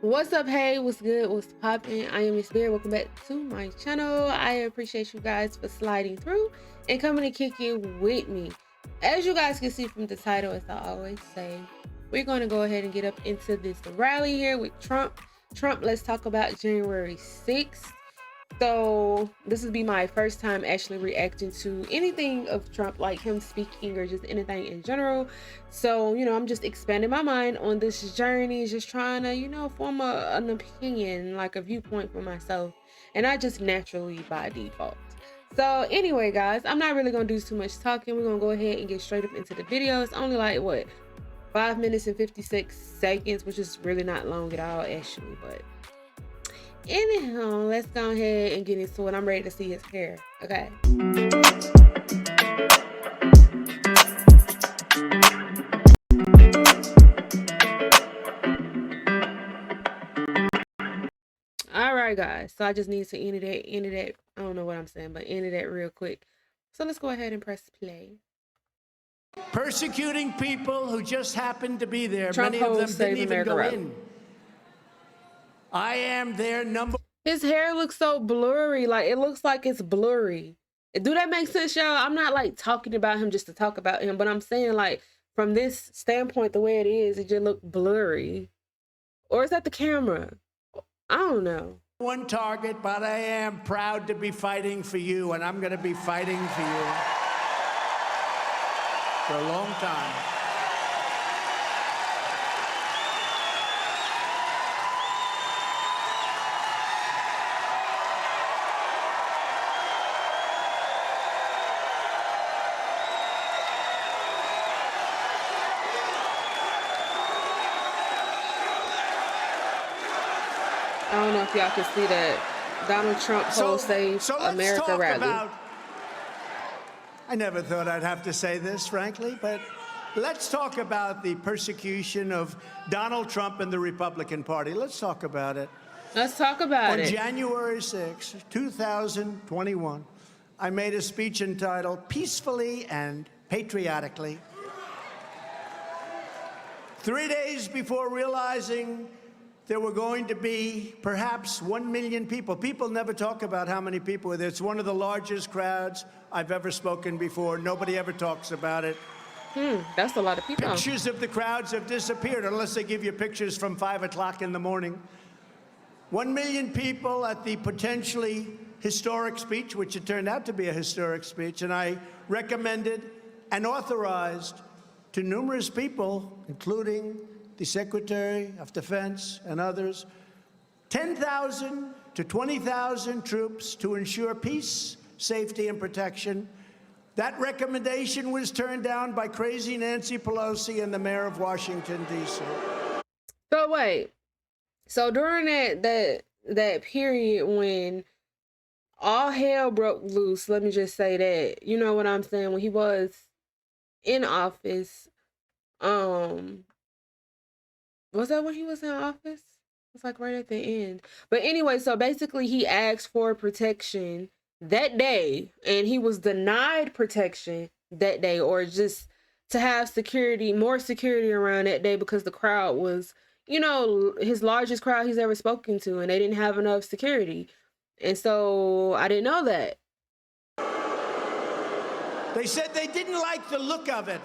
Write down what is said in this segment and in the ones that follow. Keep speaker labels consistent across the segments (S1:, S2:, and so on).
S1: What's up? Hey, what's good? What's poppin'? I am Miss Bear. Welcome back to my channel. I appreciate you guys for sliding through and coming to kick it with me. As you guys can see from the title, as I always say, we're going to go ahead and get up into this rally here with Trump. Let's talk about January 6th. So this will be my first time actually reacting to anything of Trump, like him speaking or just anything in general. So, I'm just expanding my mind on this journey, just trying to, form an opinion, like a viewpoint for myself, and not just naturally by default. So anyway, guys, I'm not really going to do too much talking. We're going to go ahead and get straight up into the video. It's only like, what, 5 minutes and 56 seconds, which is really not long at all, actually, but anyhow, let's go ahead and get into it. I'm ready to see his hair. Okay. All right, guys. So I just need to end that. I don't know what I'm saying, but end that real quick. So let's go ahead and press play.
S2: Persecuting people who just happened to be there.
S1: Trump
S2: Many of them
S1: Save
S2: didn't even
S1: America
S2: go
S1: rally.
S2: in. I am their number.
S1: His hair looks so blurry. Like, it looks like it's blurry. Do that make sense, y'all? I'm not like talking about him just to talk about him, but I'm saying, like, from this standpoint, the way it is, it just look blurry. Or is that the camera? I don't know.
S2: One target, but I am proud to be fighting for you, and I'm going to be fighting for you for a long time.
S1: I don't know if y'all can see that Donald Trump Save America rally.
S2: I never thought I'd have to say this, frankly, but let's talk about the persecution of Donald Trump and the Republican Party. Let's talk about it.
S1: Let's talk about it.
S2: On January 6, 2021, I made a speech entitled Peacefully and Patriotically. 3 days before realizing there were going to be perhaps 1 million people. People never talk about how many people were there. It's one of the largest crowds I've ever spoken before. Nobody ever talks about it.
S1: That's a lot of people.
S2: Pictures of the crowds have disappeared unless they give you pictures from 5 o'clock in the morning. 1 million people at the potentially historic speech, which it turned out to be a historic speech, and I recommended and authorized to numerous people, including the Secretary of Defense and others, 10,000 to 20,000 troops to ensure peace, safety, and protection. That recommendation was turned down by crazy Nancy Pelosi and the mayor of Washington, D.C.
S1: So wait, so during that period when all hell broke loose, let me just say that, you know what I'm saying, when he was in office, was that when he was in office? It's like right at the end. But anyway, so basically he asked for protection that day and he was denied protection that day, or just to have security, more security around that day, because the crowd was, his largest crowd he's ever spoken to, and they didn't have enough security. And so I didn't know that.
S2: They said they didn't like the look of it,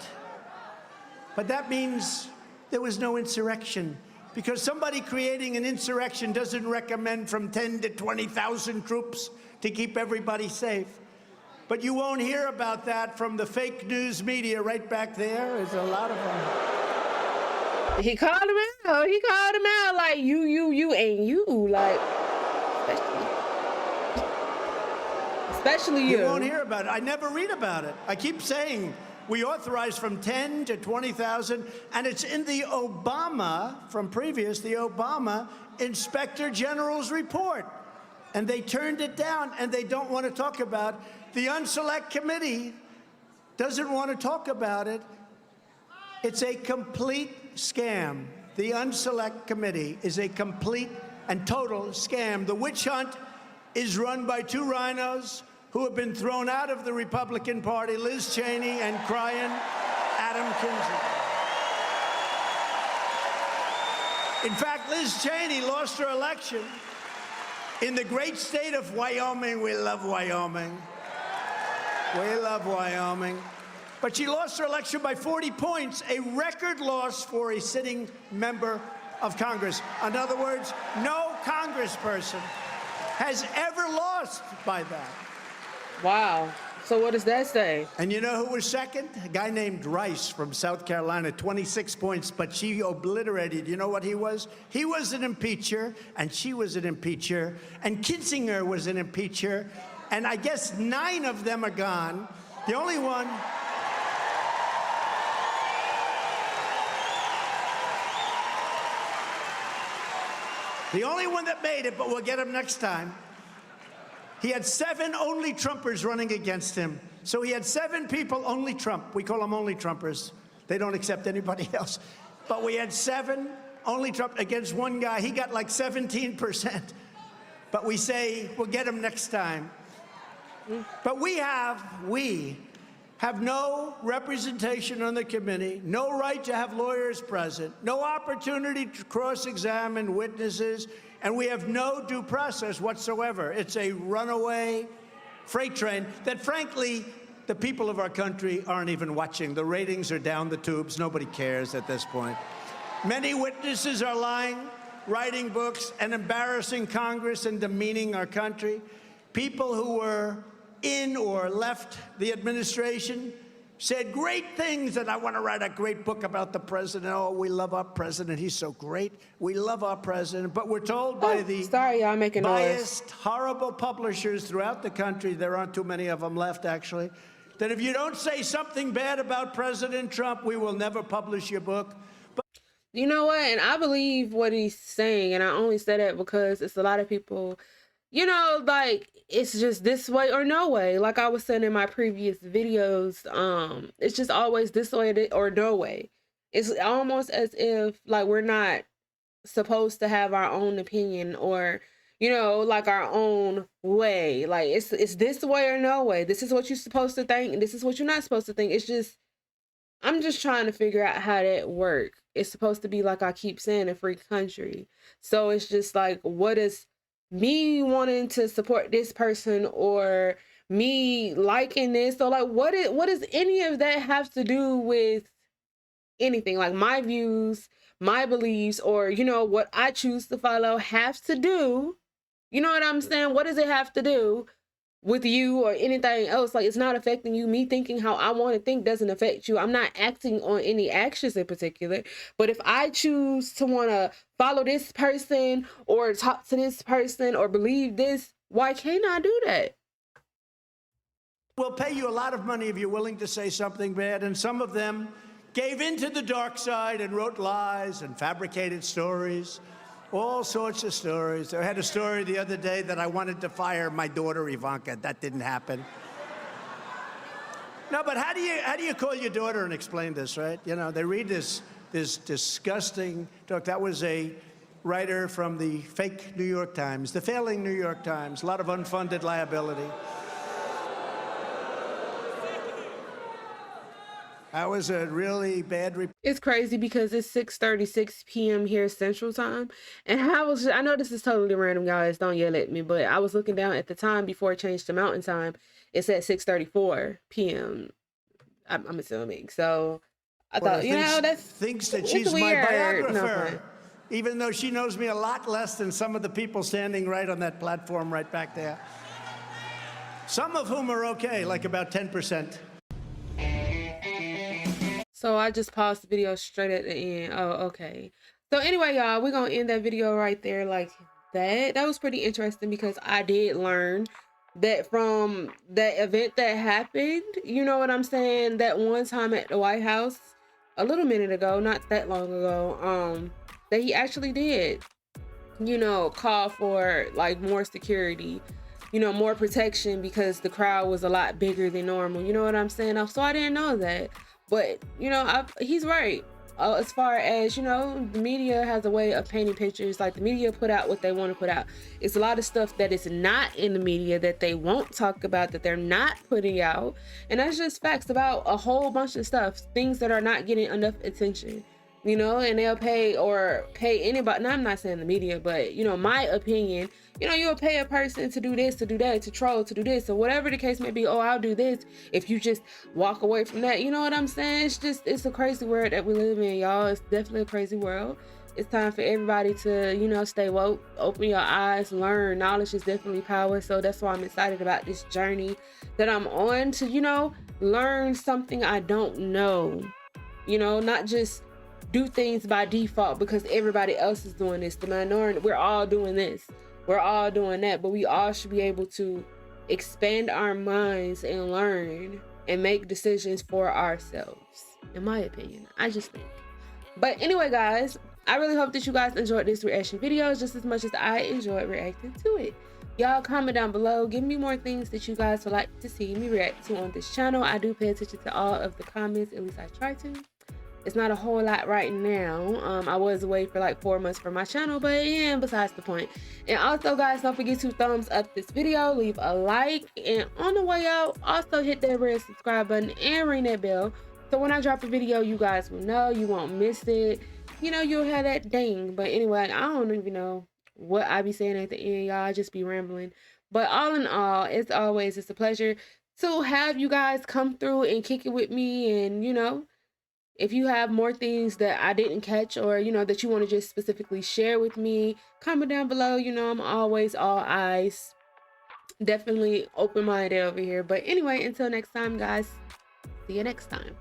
S2: but that means there was no insurrection, because somebody creating an insurrection doesn't recommend from 10 to 20,000 troops to keep everybody safe. But you won't hear about that from the fake news media right back there. There's a lot of them.
S1: He called him out. He called him out like you, and you, like, especially you.
S2: You won't hear about it. I never read about it. I keep saying we authorized from 10 to 20,000, and it's in the Obama, the Obama Inspector General's report. And they turned it down, and they don't want to talk about it. The Unselect Committee doesn't want to talk about it. It's a complete scam. The Unselect Committee is a complete and total scam. The witch hunt is run by two rhinos who have been thrown out of the Republican Party, Liz Cheney and crying Adam Kinzinger. In fact, Liz Cheney lost her election in the great state of Wyoming. We love Wyoming. We love Wyoming. But she lost her election by 40 points, a record loss for a sitting member of Congress. In other words, no congressperson has ever lost by that.
S1: Wow. So what does that say?
S2: And you know who was second? A guy named Rice from South Carolina, 26 points, but she obliterated. You know what he was? He was an impeacher, and she was an impeacher, and Kinzinger was an impeacher, and I guess 9 of them are gone. The only one... The only one that made it, but we'll get him next time. He had 7 only Trumpers running against him. So he had 7 people, only Trump. We call them only Trumpers. They don't accept anybody else. But we had 7 only Trump against one guy. He got like 17%. But we say, we'll get him next time. But we have no representation on the committee, no right to have lawyers present, no opportunity to cross-examine witnesses, and we have no due process whatsoever. It's a runaway freight train that, frankly, the people of our country aren't even watching. The ratings are down the tubes. Nobody cares at this point. Many witnesses are lying, writing books, and embarrassing Congress and demeaning our country. People who were in or left the administration said great things, and I want to write a great book about the president. Oh, we love our president. He's so great. We love our president. But we're told by the biased, horrible publishers throughout the country, there aren't too many of them left, actually, that if you don't say something bad about President Trump, we will never publish your book. But
S1: you know what? And I believe what he's saying, and I only say that because it's a lot of people, you know, like, it's just this way or no way. Like I was saying in my previous videos, it's just always this way or no way. It's almost as if, like, we're not supposed to have our own opinion or, you know, like our own way. Like, it's this way or no way. This is what you're supposed to think, and this is what you're not supposed to think. It's just, I'm just trying to figure out how that works. It's supposed to be, like I keep saying, a free country. So it's just like, what is me wanting to support this person or me liking this? So like, what does any of that have to do with anything? Like my views, my beliefs, or, you know, what I choose to follow have to do, you know what I'm saying? What does it have to do with you or anything else? Like, it's not affecting you. Me thinking how I want to think doesn't affect you. I'm not acting on any actions in particular. But if I choose to want to follow this person or talk to this person or believe this, why can't I do that?
S2: We'll pay you a lot of money if you're willing to say something bad. And some of them gave into the dark side and wrote lies and fabricated stories. All sorts of stories. I had a story the other day that I wanted to fire my daughter Ivanka. That didn't happen. No, but how do you call your daughter and explain this, right? You know, they read this disgusting talk. That was a writer from the fake New York Times, the failing New York Times. A lot of unfunded liability. That was a really bad report.
S1: It's crazy because it's 6:36 p.m. here Central Time. And I know this is totally random, guys. Don't yell at me. But I was looking down at the time before it changed to Mountain Time. It's at 6:34 p.m. I'm assuming. So I thought, you know,
S2: thinks that she's my biographer. Even though she knows me a lot less than some of the people standing right on that platform right back there. Some of whom are okay, like about 10%.
S1: So I just paused the video straight at the end. Oh, okay. So anyway, y'all, we're going to end that video right there like that. That was pretty interesting because I did learn that from that event that happened, you know what I'm saying, that one time at the White House a little minute ago, not that long ago, that he actually did, you know, call for like more security, you know, more protection because the crowd was a lot bigger than normal. You know what I'm saying? So I didn't know that. But, you know, he's right. As far as, you know, the media has a way of painting pictures. Like, the media put out what they want to put out. It's a lot of stuff that is not in the media that they won't talk about, that they're not putting out. And that's just facts about a whole bunch of stuff. Things that are not getting enough attention. you know, and they'll pay anybody. Now, I'm not saying the media, but you know, my opinion, you know, you'll pay a person to do this, to do that, to troll, to do this, or whatever the case may be. Oh, I'll do this if you just walk away from that. You know what I'm saying? It's a crazy world that we live in, y'all. It's definitely a crazy world. It's time for everybody to, you know, stay woke, open your eyes, learn. Knowledge is definitely power. So that's why I'm excited about this journey that I'm on to, you know, learn something I don't know. You know, not just do things by default because everybody else is doing this. The minority, we're all doing this, we're all doing that, but we all should be able to expand our minds and learn and make decisions for ourselves, in my opinion. I just think. But anyway, guys, I really hope that you guys enjoyed this reaction video just as much as I enjoyed reacting to it. Y'all comment down below, give me more things that you guys would like to see me react to on this channel. I do pay attention to all of the comments, at least I try to. It's not a whole lot right now. I was away for like 4 months from my channel, but yeah, besides the point. And also, guys, don't forget to thumbs up this video, leave a like, and on the way out, also hit that red subscribe button and ring that bell. So when I drop a video, you guys will know, you won't miss it. You know, you'll have that ding. But anyway, I don't even know what I be saying at the end, y'all. I just be rambling. But all in all, as always, it's a pleasure to have you guys come through and kick it with me. And, you know, if you have more things that I didn't catch or, you know, that you want to just specifically share with me, comment down below. You know, I'm always all eyes. Definitely open-minded over here. But anyway, until next time, guys, see you next time.